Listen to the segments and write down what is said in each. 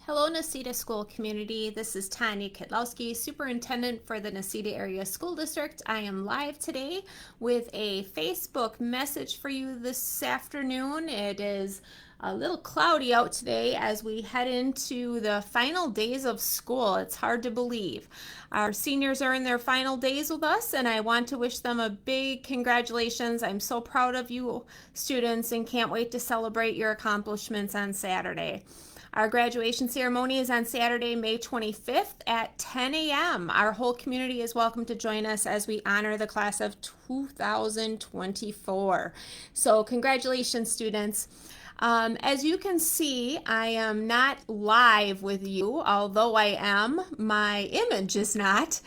Hello, Necedah School Community. This is Tanya Kotlowski, Superintendent for the Necedah Area School District. I am live today with a Facebook message for you this afternoon. It is a little cloudy out today as we head into the final days of school. It's hard to believe. Our seniors are in their final days with us, and I want to wish them a big congratulations. I'm so proud of you students and can't wait to celebrate your accomplishments on Saturday. Our graduation ceremony is on Saturday, May 25th at 10 a.m. Our whole community is welcome to join us as we honor the class of 2024. So congratulations, students. As you can see, I am not live with you, although I am. My image is not.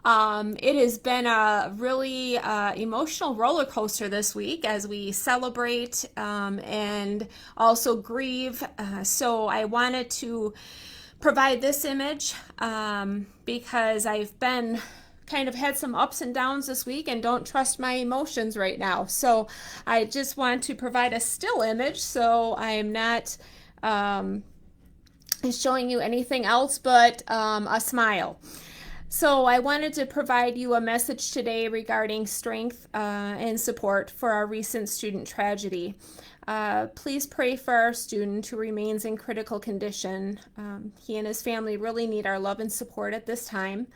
It has been a really emotional roller coaster this week as we celebrate and also grieve. So I wanted to provide this image because I've been kind of had some ups and downs this week and don't trust my emotions right now. So I just want to provide a still image so I am not showing you anything else but a smile. So I wanted to provide you a message today regarding strength and support for our recent student tragedy. Please pray for our student who remains in critical condition. He and his family really need our love and support at this time.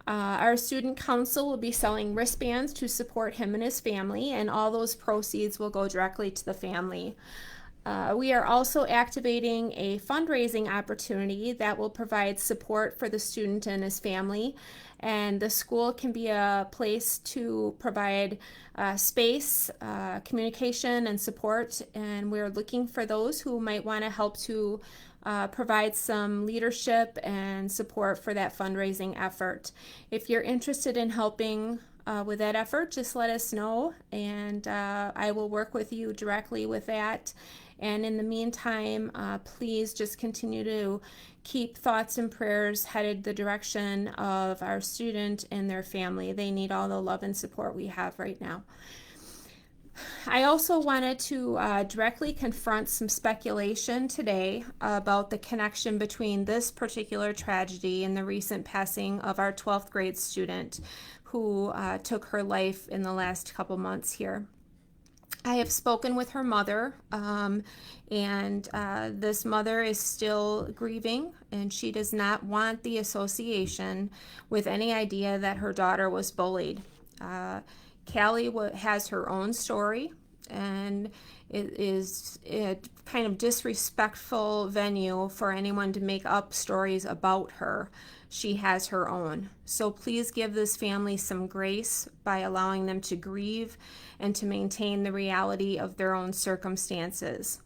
Our student council will be selling wristbands to support him and his family, and all those proceeds will go directly to the family. We are also activating a fundraising opportunity that will provide support for the student and his family, and the school can be a place to provide space, communication, and support, and we're looking for those who might want to help to provide some leadership and support for that fundraising effort. If you're interested in helping with that effort, just let us know, and I will work with you directly with that. And in the meantime, please just continue to keep thoughts and prayers headed the direction of our student and their family. They need all the love and support we have right now. I also wanted to directly confront some speculation today about the connection between this particular tragedy and the recent passing of our 12th grade student who took her life in the last couple months here. I have spoken with her mother, and this mother is still grieving, and she does not want the association with any idea that her daughter was bullied. Callie has her own story, and it is a kind of disrespectful venue for anyone to make up stories about her. She has her own. So please give this family some grace by allowing them to grieve and to maintain the reality of their own circumstances.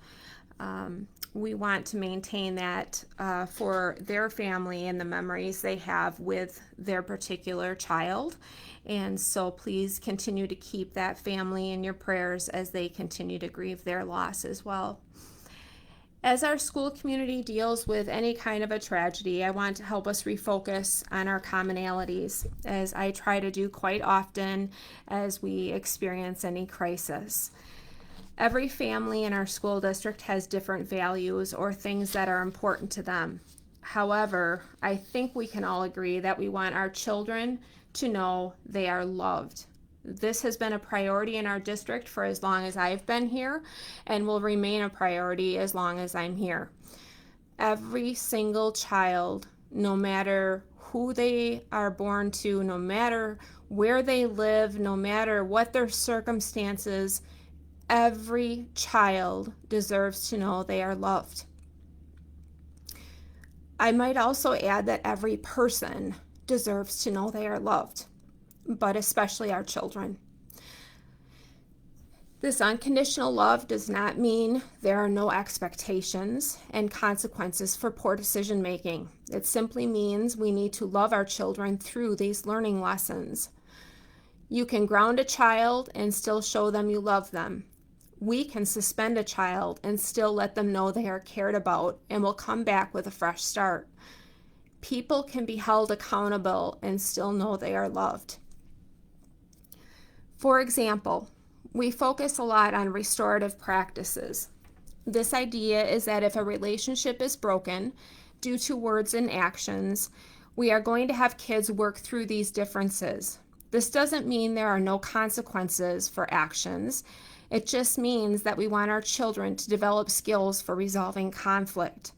We want to maintain that for their family and the memories they have with their particular child. And so please continue to keep that family in your prayers as they continue to grieve their loss as well. As our school community deals with any kind of a tragedy, I want to help us refocus on our commonalities, as I try to do quite often as we experience any crisis. Every family in our school district has different values or things that are important to them. However, I think we can all agree that we want our children to know they are loved. This has been a priority in our district for as long as I've been here and will remain a priority as long as I'm here. Every single child, no matter who they are born to, no matter where they live, no matter what their circumstances, every child deserves to know they are loved. I might also add that every person deserves to know they are loved, but especially our children. This unconditional love does not mean there are no expectations and consequences for poor decision making. It simply means we need to love our children through these learning lessons. You can ground a child and still show them you love them. We can suspend a child and still let them know they are cared about and will come back with a fresh start. People can be held accountable and still know they are loved. For example, we focus a lot on restorative practices. This idea is that if a relationship is broken, due to words and actions, we are going to have kids work through these differences. This doesn't mean there are no consequences for actions. It just means that we want our children to develop skills for resolving conflict.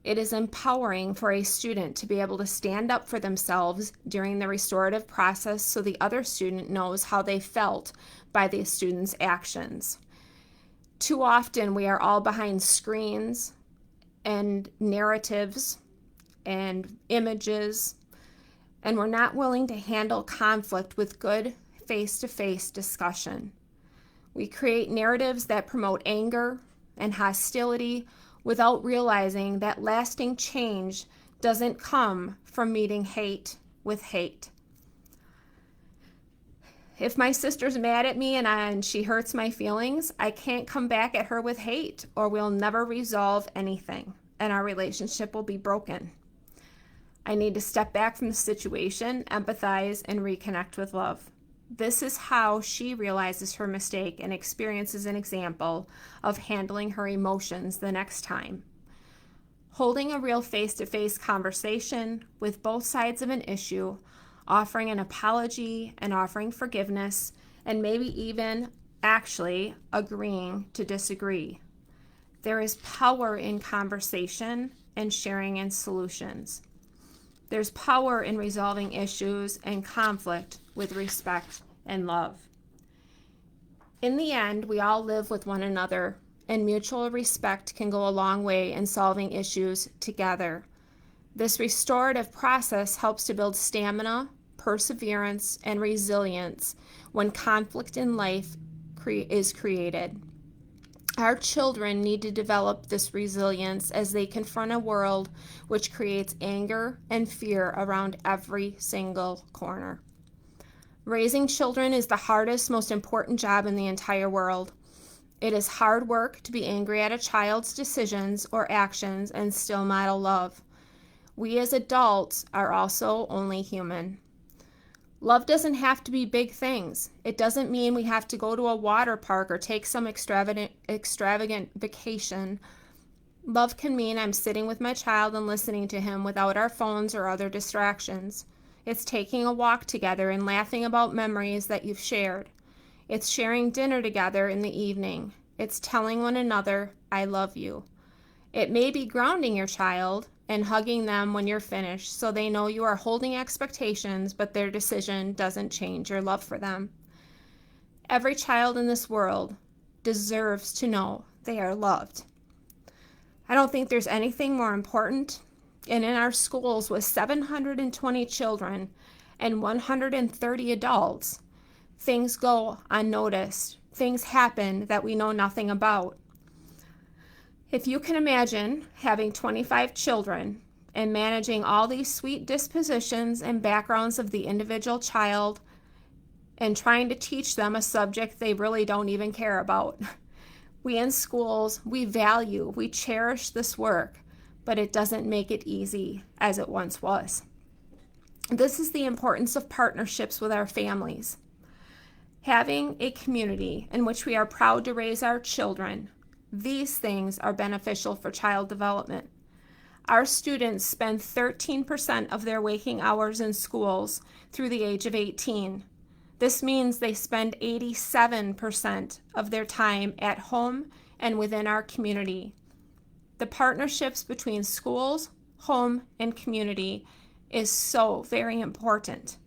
It is empowering for a student to be able to stand up for themselves during the restorative process so the other student knows how they felt by the student's actions. Too often we are all behind screens and narratives and images, and we're not willing to handle conflict with good face-to-face discussion. We create narratives that promote anger and hostility without realizing that lasting change doesn't come from meeting hate with hate. If my sister's mad at me and she hurts my feelings, I can't come back at her with hate, or we'll never resolve anything and our relationship will be broken. I need to step back from the situation, empathize, and reconnect with love. This is how she realizes her mistake and experiences an example of handling her emotions the next time. Holding a real face-to-face conversation with both sides of an issue, offering an apology and offering forgiveness, and maybe even actually agreeing to disagree. There is power in conversation and sharing in solutions. There's power in resolving issues and conflict with respect and love. In the end, we all live with one another, and mutual respect can go a long way in solving issues together. This restorative process helps to build stamina, perseverance, and resilience when conflict in life is created. Our children need to develop this resilience as they confront a world which creates anger and fear around every single corner. Raising children is the hardest, most important job in the entire world. It is hard work to be angry at a child's decisions or actions and still model love. We as adults are also only human. Love doesn't have to be big things. It doesn't mean we have to go to a water park or take some extravagant vacation. Love can mean I'm sitting with my child and listening to him without our phones or other distractions. It's taking a walk together and laughing about memories that you've shared. It's sharing dinner together in the evening. It's telling one another, I love you. It may be grounding your child and hugging them when you're finished so they know you are holding expectations, but their decision doesn't change your love for them. Every child in this world deserves to know they are loved. I don't think there's anything more important. And in our schools with 720 children and 130 adults, things go unnoticed. Things happen that we know nothing about. If you can imagine having 25 children and managing all these sweet dispositions and backgrounds of the individual child and trying to teach them a subject they really don't even care about. We in schools, we cherish this work, but it doesn't make it easy as it once was. This is the importance of partnerships with our families. Having a community in which we are proud to raise our children. These things are beneficial for child development. Our students spend 13% of their waking hours in schools through the age of 18. This means they spend 87% of their time at home and within our community. The partnerships between schools, home, and community is so very important.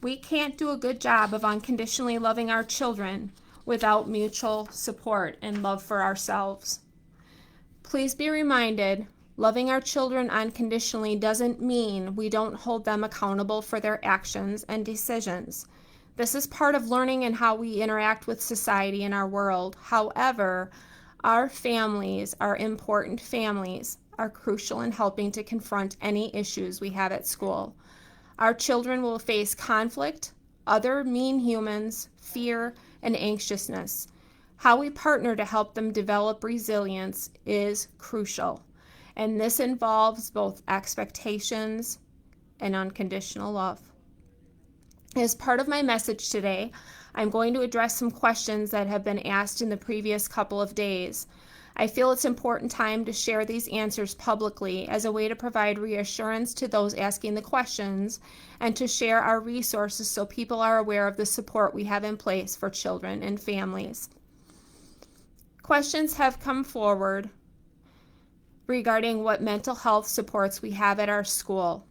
We can't do a good job of unconditionally loving our children without mutual support and love for ourselves. Please be reminded, loving our children unconditionally doesn't mean we don't hold them accountable for their actions and decisions. This is part of learning and how we interact with society and our world. However, our families, our important families, are crucial in helping to confront any issues we have at school. Our children will face conflict, other mean humans, fear, and anxiousness. How we partner to help them develop resilience is crucial, and this involves both expectations and unconditional love. As part of my message today, I'm going to address some questions that have been asked in the previous couple of days. I feel it's important time to share these answers publicly as a way to provide reassurance to those asking the questions and to share our resources so people are aware of the support we have in place for children and families. Questions have come forward regarding what mental health supports we have at our school.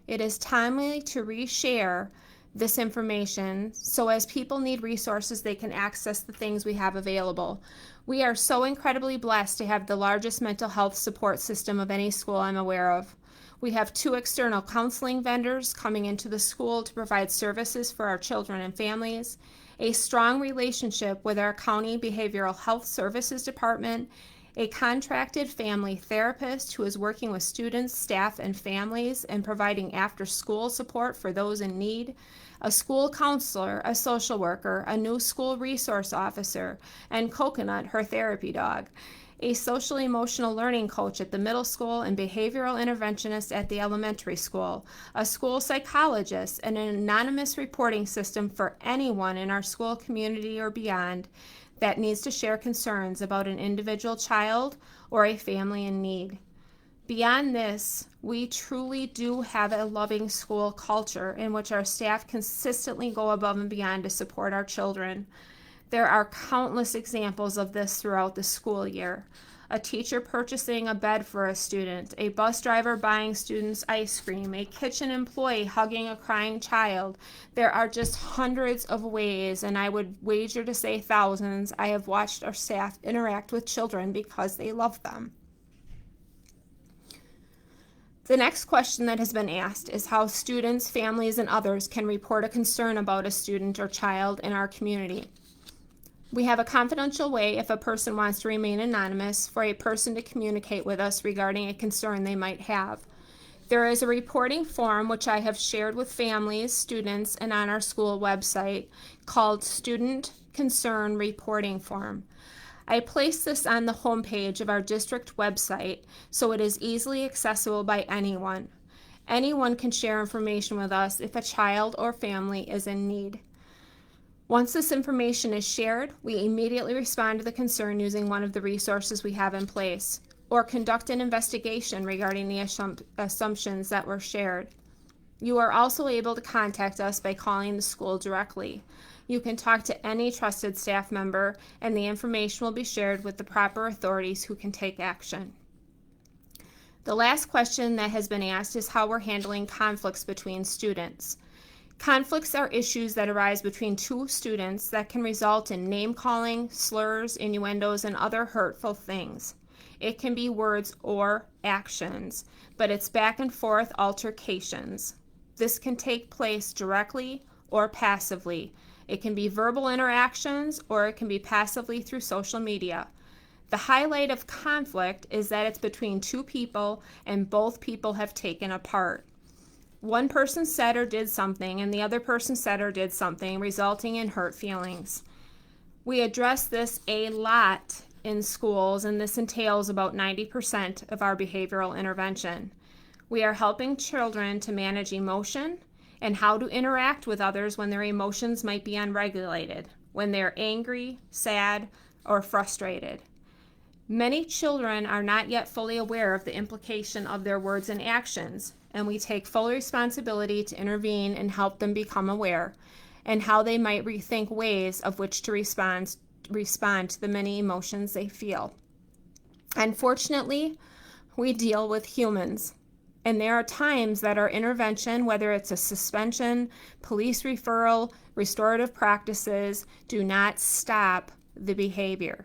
It is timely to reshare this information so as people need resources, they can access the things we have available. We are so incredibly blessed to have the largest mental health support system of any school I'm aware of. We have 2 external counseling vendors coming into the school to provide services for our children and families, a strong relationship with our county behavioral health services department, a contracted family therapist who is working with students, staff, and families and providing after-school support for those in need, a school counselor, a social worker, a new school resource officer, and Coconut, her therapy dog, a social emotional learning coach at the middle school and behavioral interventionist at the elementary school, a school psychologist, and an anonymous reporting system for anyone in our school community or beyond that needs to share concerns about an individual child or a family in need. Beyond this, we truly do have a loving school culture in which our staff consistently go above and beyond to support our children. There are countless examples of this throughout the school year. A teacher purchasing a bed for a student, a bus driver buying students ice cream, a kitchen employee hugging a crying child. There are just hundreds of ways, and I would wager to say thousands, I have watched our staff interact with children because they love them. The next question that has been asked is how students, families, and others can report a concern about a student or child in our community. We have a confidential way, if a person wants to remain anonymous, for a person to communicate with us regarding a concern they might have. There is a reporting form which I have shared with families, students, and on our school website called Student Concern Reporting Form. I placed this on the homepage of our district website so it is easily accessible by anyone. Anyone can share information with us if a child or family is in need. Once this information is shared, we immediately respond to the concern using one of the resources we have in place, or conduct an investigation regarding the assumptions that were shared. You are also able to contact us by calling the school directly. You can talk to any trusted staff member, and the information will be shared with the proper authorities who can take action. The last question that has been asked is how we're handling conflicts between students. Conflicts are issues that arise between 2 students that can result in name-calling, slurs, innuendos, and other hurtful things. It can be words or actions, but it's back and forth altercations. This can take place directly or passively. It can be verbal interactions or it can be passively through social media. The highlight of conflict is that it's between 2 people and both people have taken a part. One person said or did something and the other person said or did something, resulting in hurt feelings. We address this a lot in schools, and this entails about 90% of our behavioral intervention. We are helping children to manage emotion and how to interact with others when their emotions might be unregulated, when they're angry, sad, or frustrated. Many children are not yet fully aware of the implication of their words and actions, and we take full responsibility to intervene and help them become aware, and how they might rethink ways of which to respond to the many emotions they feel. Unfortunately, we deal with humans, and there are times that our intervention, whether it's a suspension, police referral, restorative practices, do not stop the behavior.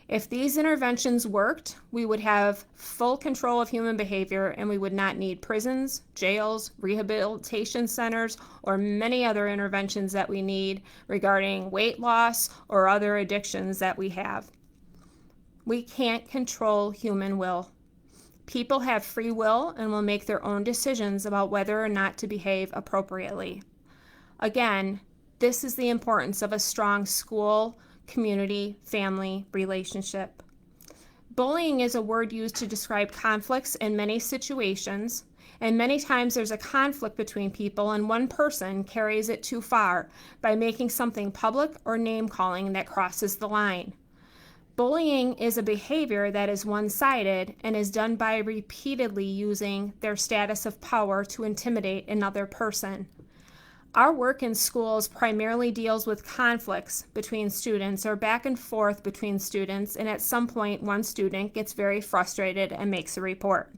If these interventions worked, we would have full control of human behavior and we would not need prisons, jails, rehabilitation centers, or many other interventions that we need regarding weight loss or other addictions that we have. We can't control human will. People have free will and will make their own decisions about whether or not to behave appropriately. Again, this is the importance of a strong school, community, family relationship. Bullying is a word used to describe conflicts in many situations, and many times there's a conflict between people and one person carries it too far by making something public or name calling that crosses the line. Bullying is a behavior that is one-sided and is done by repeatedly using their status of power to intimidate another person. Our work in schools primarily deals with conflicts between students or back and forth between students, and at some point one student gets very frustrated and makes a report.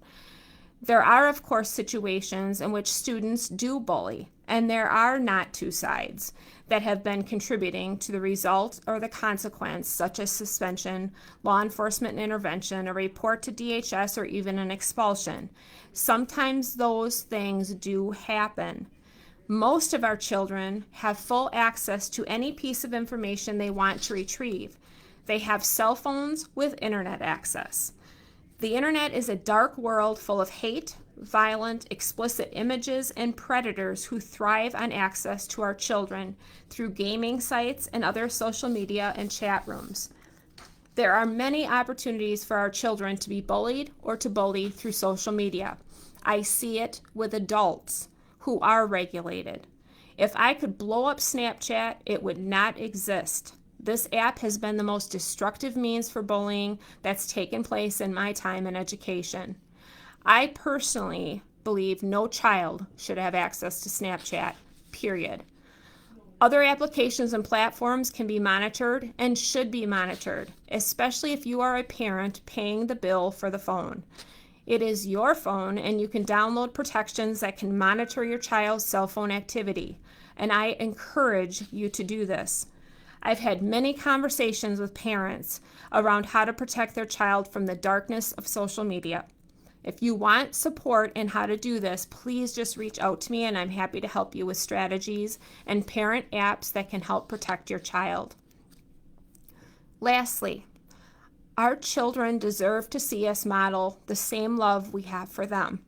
There are, of course, situations in which students do bully, and there are not two sides that have been contributing to the result or the consequence, such as suspension, law enforcement intervention, a report to DHS, or even an expulsion. Sometimes those things do happen. Most of our children have full access to any piece of information they want to retrieve. They have cell phones with internet access. The internet is a dark world full of hate, violent, explicit images, and predators who thrive on access to our children through gaming sites and other social media and chat rooms. There are many opportunities for our children to be bullied or to bully through social media. I see it with adults who are regulated. If I could blow up Snapchat, it would not exist. This app has been the most destructive means for bullying that's taken place in my time in education. I personally believe no child should have access to Snapchat, period. Other applications and platforms can be monitored and should be monitored, especially if you are a parent paying the bill for the phone. It is your phone, and you can download protections that can monitor your child's cell phone activity, and I encourage you to do this. I've had many conversations with parents around how to protect their child from the darkness of social media. If you want support in how to do this, please just reach out to me, and I'm happy to help you with strategies and parent apps that can help protect your child. Lastly, our children deserve to see us model the same love we have for them.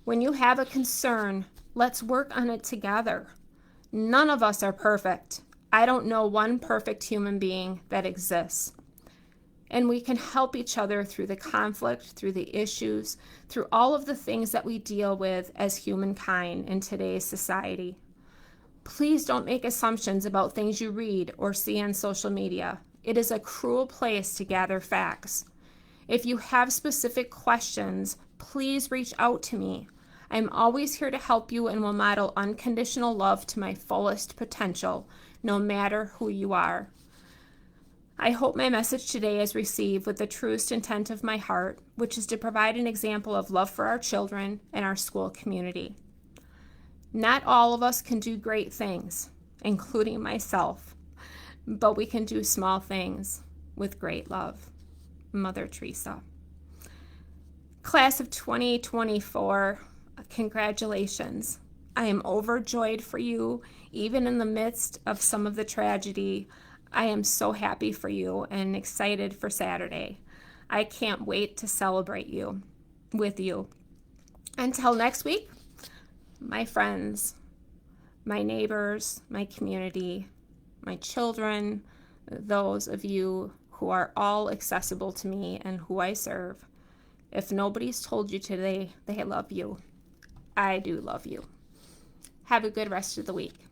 When you have a concern, let's work on it together. None of us are perfect. I don't know one perfect human being that exists. And we can help each other through the conflict, through the issues, through all of the things that we deal with as humankind in today's society. Please don't make assumptions about things you read or see on social media. It is a cruel place to gather facts. If you have specific questions, please reach out to me. I'm always here to help you and will model unconditional love to my fullest potential, no matter who you are. I hope my message today is received with the truest intent of my heart, which is to provide an example of love for our children and our school community. Not all of us can do great things, including myself, but we can do small things with great love. Mother Teresa. Class of 2024, congratulations. I am overjoyed for you, even in the midst of some of the tragedy. I am so happy for you and excited for Saturday. I can't wait to celebrate you with you. Until next week, my friends, my neighbors, my community, my children, those of you who are all accessible to me and who I serve. If nobody's told you today they love you, I do love you. Have a good rest of the week.